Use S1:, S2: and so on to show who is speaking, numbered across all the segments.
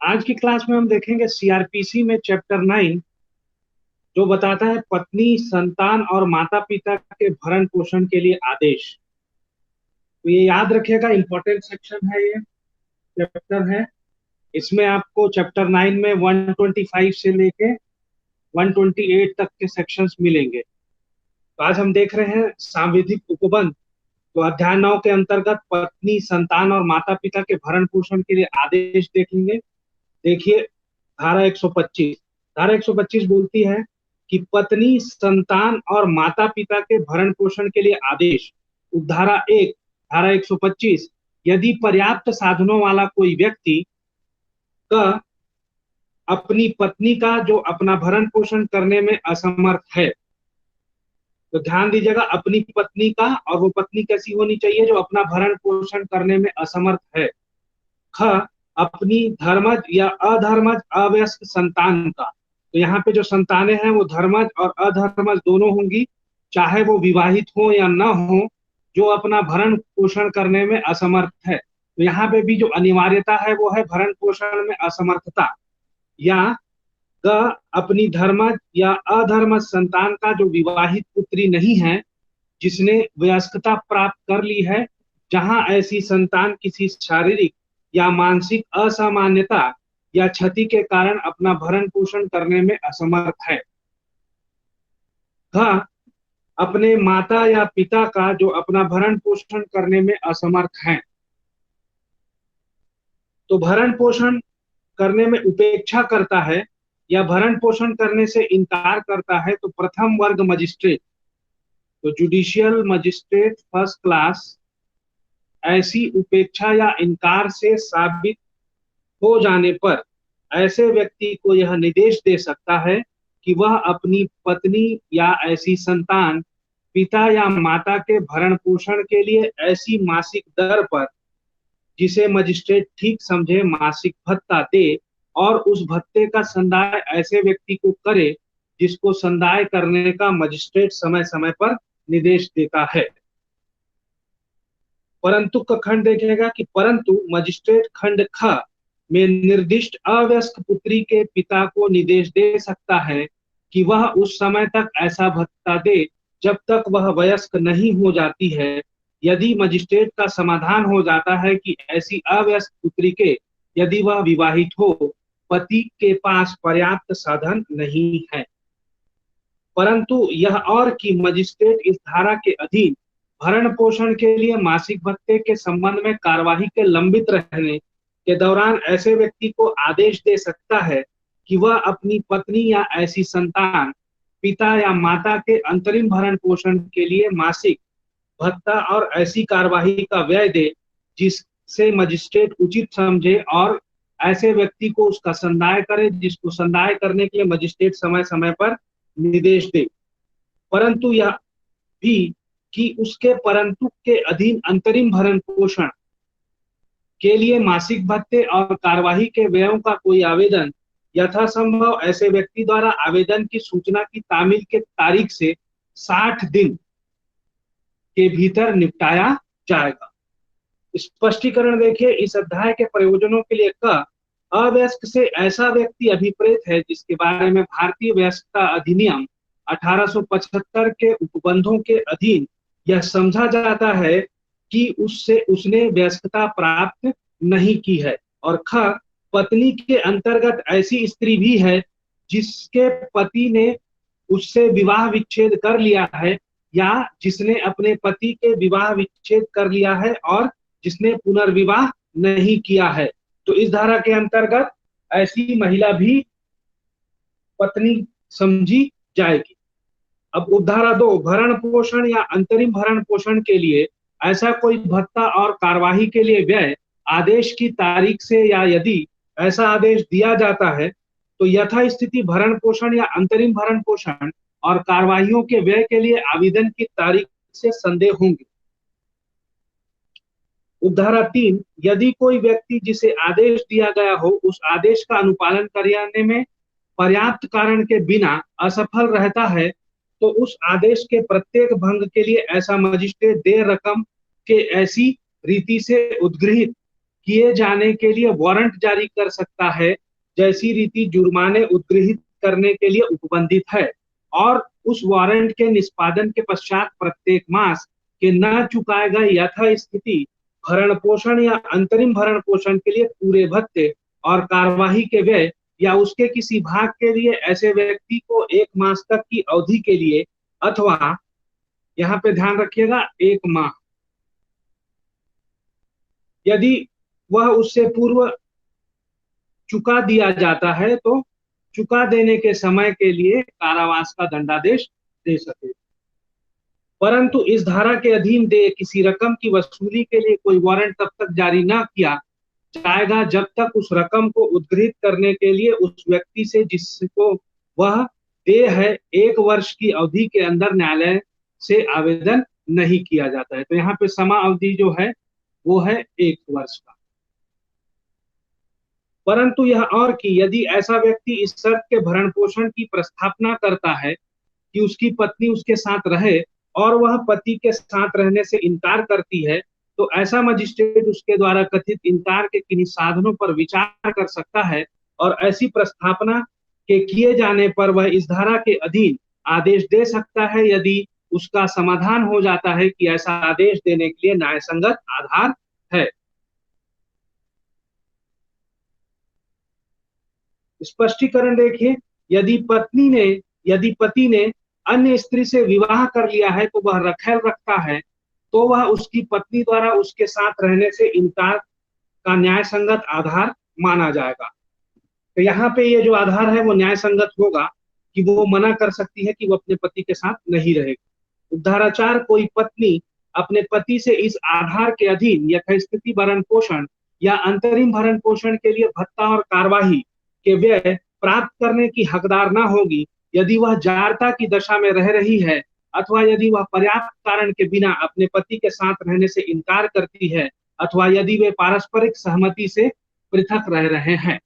S1: आज की क्लास में हम देखेंगे सीआरपीसी में चैप्टर 9 जो बताता है पत्नी, संतान और माता पिता के भरण पोषण के लिए आदेश। तो ये याद रखिएगा, इंपॉर्टेंट सेक्शन है, ये चैप्टर है। इसमें आपको चैप्टर 9 में 125 से लेके 128 तक के सेक्शंस मिलेंगे। तो आज हम देख रहे हैं सांविधिक उपबंध। तो अध्याय 9 के अंतर्गत पत्नी, संतान और माता पिता के भरण पोषण के लिए आदेश देखेंगे। देखिए, धारा 125। धारा 125 बोलती है कि पत्नी, संतान और माता पिता के भरण पोषण के लिए आदेश। उपधारा 1, धारा 125, यदि पर्याप्त साधनों वाला कोई व्यक्ति का अपनी पत्नी का जो अपना भरण पोषण करने में असमर्थ है, तो ध्यान दीजिएगा, अपनी पत्नी का, और वो पत्नी कैसी होनी चाहिए? जो अपना भरण पोषण करने में असमर्थ है। ख, अपनी धर्मज या अधर्मज अवयस्क संतान का। तो यहाँ पे जो संतानें हैं वो धर्मज और अधर्मज दोनों होंगी, चाहे वो विवाहित हो या न हो, जो अपना भरण पोषण करने में असमर्थ है। तो यहाँ पे भी जो अनिवार्यता है वो है भरण पोषण में असमर्थता। या ग, अपनी धर्मज या अधर्मज संतान का जो विवाहित पुत्री नहीं है, जिसने वयस्कता प्राप्त कर ली है, जहां ऐसी संतान किसी शारीरिक या मानसिक असामान्यता या क्षति के कारण अपना भरण पोषण करने में असमर्थ है। हाँ, अपने माता या पिता का जो अपना भरण पोषण करने में असमर्थ है। तो भरण पोषण करने में उपेक्षा करता है या भरण पोषण करने से इनकार करता है, तो प्रथम वर्ग मजिस्ट्रेट, तो जुडिशियल मजिस्ट्रेट फर्स्ट क्लास, ऐसी उपेक्षा या इनकार से साबित हो जाने पर ऐसे व्यक्ति को यह निर्देश दे सकता है कि वह अपनी पत्नी या ऐसी संतान, पिता या माता के भरण पोषण के लिए ऐसी मासिक दर पर, जिसे मजिस्ट्रेट ठीक समझे, मासिक भत्ता दे, और उस भत्ते का संदाय ऐसे व्यक्ति को करे जिसको संदाय करने का मजिस्ट्रेट समय समय पर निर्देश देता है। परंतु का खंड देखेगा कि परंतु मजिस्ट्रेट खंड ख में निर्दिष्ट अवयस्क पुत्री के पिता को निर्देश दे सकता है कि वह उस समय तक ऐसा भत्ता दे जब तक वह वयस्क नहीं हो जाती है, यदि मजिस्ट्रेट का समाधान हो जाता है कि ऐसी अवयस्क पुत्री के, यदि वह विवाहित हो, पति के पास पर्याप्त साधन नहीं है। परंतु यह और कि मजिस्ट्रेट इस धारा के अधीन भरण पोषण के लिए मासिक भत्ते के संबंध में कार्यवाही के लंबित रहने के दौरान ऐसे व्यक्ति को आदेश दे सकता है कि वह अपनी पत्नी या ऐसी संतान, पिता या माता के अंतरिम भरण पोषण के लिए मासिक भत्ता और ऐसी कार्यवाही का व्यय दे जिससे मजिस्ट्रेट उचित समझे, और ऐसे व्यक्ति को उसका संदाय करे जिसको संदाय करने के लिए मजिस्ट्रेट समय समय पर निर्देश दे। परंतु यह भी कि उसके परंतु के अधीन अंतरिम भरण पोषण के लिए मासिक भत्ते और कार्यवाही के व्ययों का कोई आवेदन यथासंभव ऐसे व्यक्ति द्वारा आवेदन की सूचना की तामील के तारीख से 60 दिन के भीतर निपटाया जाएगा। स्पष्टीकरण देखिए, इस अध्याय के प्रयोजनों के लिए क, अवयस्क से ऐसा व्यक्ति अभिप्रेत है जिसके बारे में भारतीय वयस्कता अधिनियम 1875 के उपबंधों के अधीन यह समझा जाता है कि उससे उसने वयस्कता प्राप्त नहीं की है। और ख, पत्नी के अंतर्गत ऐसी स्त्री भी है जिसके पति ने उससे विवाह विच्छेद कर लिया है, या जिसने अपने पति के विवाह विच्छेद कर लिया है और जिसने पुनर्विवाह नहीं किया है। तो इस धारा के अंतर्गत ऐसी महिला भी पत्नी समझी जाएगी। अब उपधारा 2, भरण पोषण या अंतरिम भरण पोषण के लिए ऐसा कोई भत्ता और कार्यवाही के लिए व्यय आदेश की तारीख से, या यदि ऐसा आदेश दिया जाता है तो यथास्थिति भरण पोषण या अंतरिम भरण पोषण और कार्यवाहियों के व्यय के लिए आवेदन की तारीख से संदेह होंगे। उपधारा 3, यदि कोई व्यक्ति जिसे आदेश दिया गया हो उस आदेश का अनुपालन करने में पर्याप्त कारण के बिना असफल रहता है, तो उस आदेश के प्रत्येक भंग के लिए ऐसा मजिस्ट्रेट देय रकम के ऐसी रीति से उद्गृहित किए जाने के लिए वारंट जारी कर सकता है, जैसी रीति जुर्माने उद्गृहित करने के लिए उपबंधित है, और उस वारंट के निष्पादन के पश्चात प्रत्येक मास के न चुकाए गए यथास्थिति भरण पोषण या अंतरिम भरण पोषण के लिए पूरे भत्ते और कार्यवाही के व्यय या उसके किसी भाग के लिए ऐसे व्यक्ति को 1 मास तक की अवधि के लिए, अथवा यहाँ पे ध्यान रखिएगा 1 माह, यदि वह उससे पूर्व चुका दिया जाता है तो चुका देने के समय के लिए कारावास का दंडादेश दे सके। परंतु इस धारा के अधीन दे किसी रकम की वसूली के लिए कोई वारंट तब तक जारी न किया जाएगा जब तक उस रकम को उद्गृहित करने के लिए उस व्यक्ति से जिसको वह दे है 1 वर्ष की अवधि के अंदर न्यायालय से आवेदन नहीं किया जाता है। तो यहाँ पे समा अवधि जो है वो है 1 वर्ष का। परंतु यह और कि यदि ऐसा व्यक्ति इस शर्त के भरण पोषण की प्रस्थापना करता है कि उसकी पत्नी उसके साथ रहे और वह पति के साथ रहने से इनकार करती है, तो ऐसा मजिस्ट्रेट उसके द्वारा कथित इनकार के किन्हीं साधनों पर विचार कर सकता है और ऐसी प्रस्थापना के किए जाने पर वह इस धारा के अधीन आदेश दे सकता है, यदि उसका समाधान हो जाता है कि ऐसा आदेश देने के लिए न्यायसंगत आधार है। स्पष्टीकरण देखिए, यदि पति ने अन्य स्त्री से विवाह कर लिया है तो वह रखेल रखता है, तो वह उसकी पत्नी द्वारा उसके साथ रहने से इनकार का न्याय संगत आधार माना जाएगा। तो यहाँ पे ये जो आधार है वो न्याय संगत होगा कि वो मना कर सकती है कि वो अपने पति के साथ नहीं रहेगी। उपधारा 4, कोई पत्नी अपने पति से इस आधार के अधीन यथास्थिति भरण पोषण या अंतरिम भरण पोषण के लिए भत्ता और कार्यवाही के व्यय प्राप्त करने की हकदार न होगी यदि वह जारता की दशा में रह रही है, अथवा यदि वह पर्याप्त कारण के बिना अपने पति के साथ रहने से इनकार करती है, अथवा यदि वे पारस्परिक सहमति से पृथक रह रहे हैं।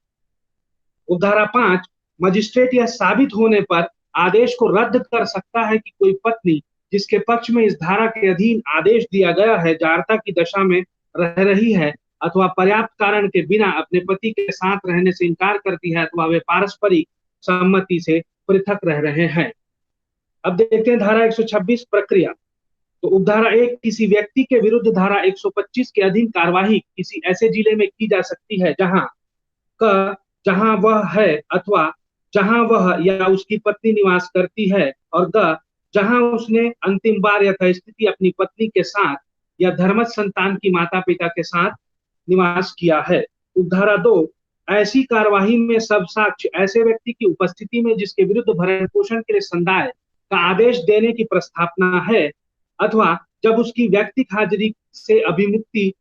S1: उपधारा 5, मजिस्ट्रेट यह साबित होने पर आदेश को रद्द कर सकता है कि कोई पत्नी जिसके पक्ष में इस धारा के अधीन आदेश दिया गया है जारता की दशा में रह रही है, अथवा पर्याप्त कारण के बिना अपने पति के साथ रहने से इनकार करती है, अथवा वे पारस्परिक सहमति से पृथक रह रहे हैं। अब देखते हैं धारा 126 प्रक्रिया। तो उपधारा 1, किसी व्यक्ति के विरुद्ध धारा 125 के अधीन कार्यवाही किसी ऐसे जिले में की जा सकती है जहां वह है अथवा जहां वह या उसकी पत्नी निवास करती है, और जहां उसने अंतिम बार यथास्थिति अपनी पत्नी के साथ या धर्मज संतान की माता पिता के साथ निवास किया है। उपधारा 2, ऐसी कार्यवाही में सब साक्ष्य ऐसे व्यक्ति की उपस्थिति में जिसके विरुद्ध भरण पोषण के लिए संदाय का आदेश देने की प्रस्थापना है, अथवा जब उसकी व्यक्तिगत हाजिरी से अभिमुक्ति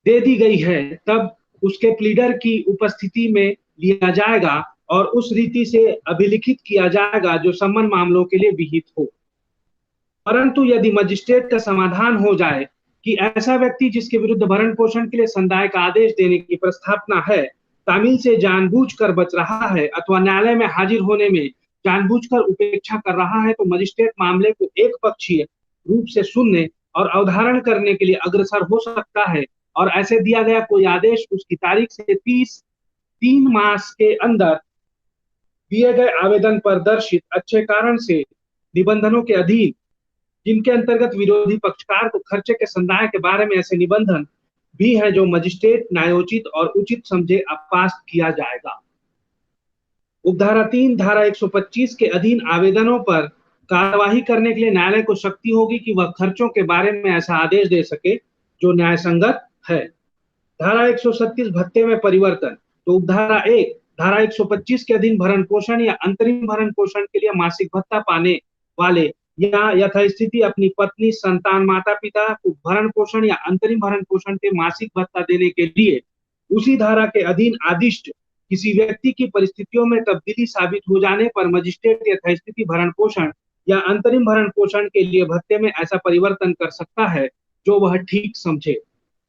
S1: दे दी गई है तब उसके प्लीडर की उपस्थिति में लिया जाएगा और उस रीति से अभिलिखित किया जाएगा जो सम्मन मामलों के लिए विहित हो। परंतु यदि मजिस्ट्रेट का समाधान हो जाए कि ऐसा व्यक्ति जिसके विरुद्ध भरण पोषण के लिए संदाय का आदेश देने की प्रस्थापना है तामील से जानबूझकर बच रहा है, अथवा न्यायालय में हाजिर होने में जानबूझकर उपेक्षा कर रहा है, तो मजिस्ट्रेट मामले को एक पक्षीय रूप से सुनने और अवधारण करने के लिए अग्रसर हो सकता है, और ऐसे दिया गया कोई आदेश उसकी तारीख से 3 मास के अंदर दिए गए आवेदन पर दर्शित अच्छे कारण से निबंधनों के अधीन, जिनके अंतर्गत विरोधी पक्षकार को खर्चे के संदाय के बारे में ऐसे निबंधन भी है जो मजिस्ट्रेट न्यायोचित और उचित समझे अपास्त किया जाएगा। उपधारा 3, धारा 125 के अधीन आवेदनों पर कार्यवाही करने के लिए न्यायालय को शक्ति होगी कि वह खर्चों के बारे में ऐसा आदेश दे सके जो न्याय संगत है। धारा 137 भत्ते में परिवर्तन। तो उपधारा 1, धारा 125 के अधीन भरण पोषण या अंतरिम भरण पोषण के लिए मासिक भत्ता पाने वाले या यथास्थिति अपनी पत्नी, संतान, माता पिता को भरण पोषण या अंतरिम भरण पोषण के मासिक भत्ता देने के लिए उसी धारा के अधीन आदिष्ट किसी व्यक्ति की परिस्थितियों में तब्दीली साबित हो जाने पर मजिस्ट्रेट यथास्थिति भरण पोषण या अंतरिम भरण पोषण के लिए भत्ते में ऐसा परिवर्तन कर सकता है जो वह ठीक समझे।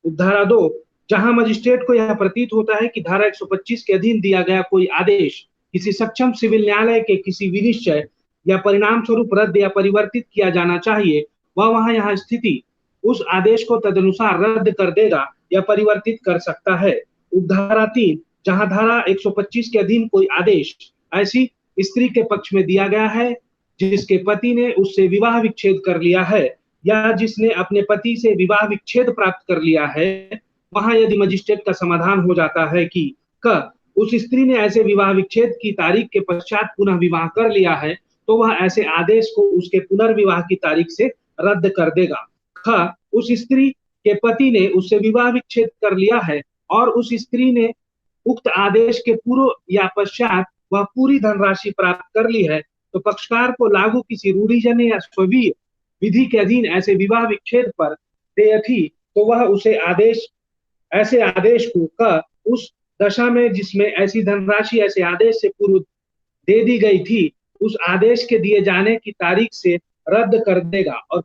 S1: उपधारा 2, जहां मजिस्ट्रेट को यह प्रतीत होता है कि धारा 125 के अधीन दिया गया कोई आदेश किसी सक्षम सिविल न्यायालय के किसी विनिश्चय या परिणाम स्वरूप रद्द या परिवर्तित किया जाना चाहिए, वह वहां यह स्थिति उस आदेश को तदनुसार रद्द कर देगा या परिवर्तित कर सकता है। उपधारा 3, जहां धारा 125 के अधीन कोई आदेश ऐसी स्त्री के पक्ष में दिया गया है जिसके पति ने उससे विवाह विच्छेद कर लिया है या जिसने अपने पति से विवाह विच्छेद प्राप्त कर लिया है, वहां यदि मजिस्ट्रेट का समाधान हो जाता है कि क उस स्त्री ने ऐसे विवाह विच्छेद की तारीख के पश्चात पुनः विवाह कर लिया है, तो वह ऐसे आदेश को उसके पुनर्विवाह की तारीख से रद्द कर देगा। ख उस स्त्री के पति ने उससे विवाह विच्छेद कर लिया है और उस स्त्री ने उक्त आदेश के पूर्व या पश्चात वह पूरी धनराशि प्राप्त कर ली है, तो पक्षकार को लागू किसी रूढ़िजन्य या स्ववीय विधि के अधीन ऐसे विवाह विच्छेद पर देय थी, तो वह उसे आदेश ऐसे आदेश को क उस दशा में जिसमें ऐसी धनराशि ऐसे आदेश से पूर्व दे दी गई थी, उस आदेश के दिए जाने की तारीख से रद्द कर देगा। और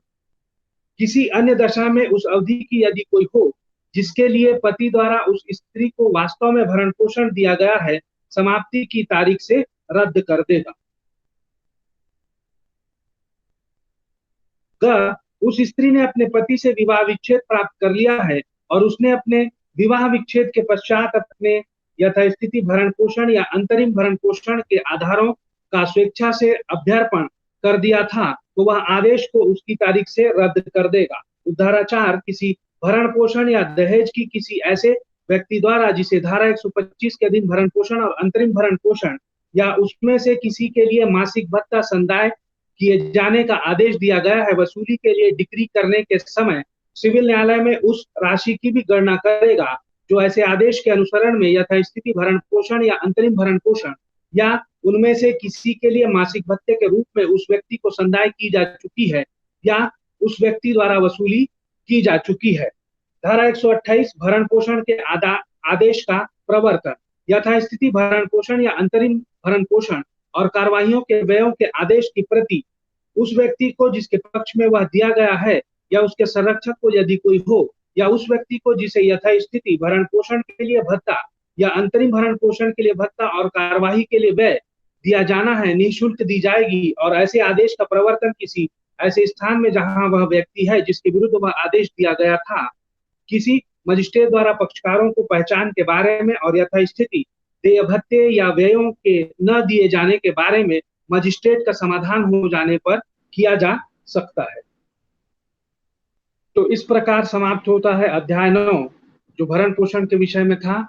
S1: किसी अन्य दशा में उस अवधि की यदि कोई हो जिसके लिए पति द्वारा उस स्त्री को वास्तव में भरण पोषण दिया गया है, समाप्ति की तारीख से रद्द कर देगा। ग उस स्त्री ने अपने पति से विवाह विच्छेद प्राप्त कर लिया है और उसने अपने विवाह विच्छेद के पश्चात अपने यथास्थिति भरण पोषण या अंतरिम भरण पोषण के आधारों का स्वेच्छा से अभ्यर्पण कर दिया था, तो वह आदेश को उसकी तारीख से रद्द कर देगा। उपधारा 4, किसी भरण पोषण या दहेज की किसी ऐसे व्यक्ति द्वारा जिसे धारा 125 के अधीन भरण पोषण और अंतरिम भरण पोषण या उसमें से किसी के लिए मासिक भत्ता संदाय किए जाने का आदेश दिया गया है, वसूली के लिए डिक्री करने के समय सिविल न्यायालय में उस राशि की भी गणना करेगा जो ऐसे आदेश के अनुसरण में यथास्थिति भरण पोषण या अंतरिम भरण पोषण या उनमें से किसी के लिए मासिक भत्ते के रूप में उस व्यक्ति को संदाय की जा चुकी है या उस व्यक्ति द्वारा वसूली की जा चुकी है। धारा 128, भरण पोषण के आदेश का प्रवर्तन। यथास्थिति भरण पोषण या अंतरिम भरण पोषण और कार्यवाहियों के व्ययों के आदेश की प्रति उस व्यक्ति को जिसके पक्ष में वह दिया गया है या उसके संरक्षक को यदि कोई हो या उस व्यक्ति को जिसे यथास्थिति भरण पोषण के लिए भत्ता या अंतरिम भरण पोषण के लिए भत्ता और कार्यवाही के लिए व्यय दिया जाना है, निःशुल्क दी जाएगी। और ऐसे आदेश का प्रवर्तन किसी ऐसे स्थान में जहां वह व्यक्ति है जिसके विरुद्ध वह आदेश दिया गया था, किसी मजिस्ट्रेट द्वारा पक्षकारों को पहचान के बारे में और यथास्थिति देय भत्ते या व्ययों के न दिए जाने के बारे में मजिस्ट्रेट का समाधान हो जाने पर किया जा सकता है। तो इस प्रकार समाप्त होता है अध्याय 9 जो भरण पोषण के विषय में था।